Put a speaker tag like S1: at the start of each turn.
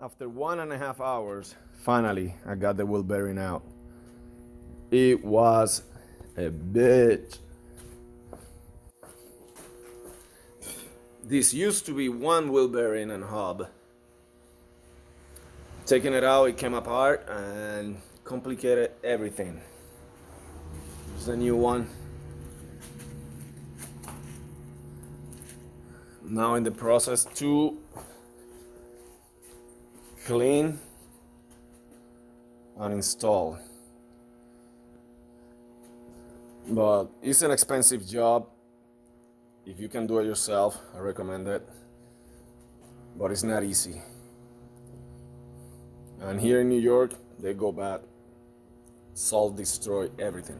S1: After 1.5 hours, finally, I got the wheel bearing out. It was a bitch. This used to be one wheel bearing and hub. Taking it out, it came apart and complicated everything. It's a new one. Now in the process to clean and install. But it's an expensive job. If you can do it yourself, I recommend it. But it's not easy. And here in New York, they go bad. Salt destroy everything.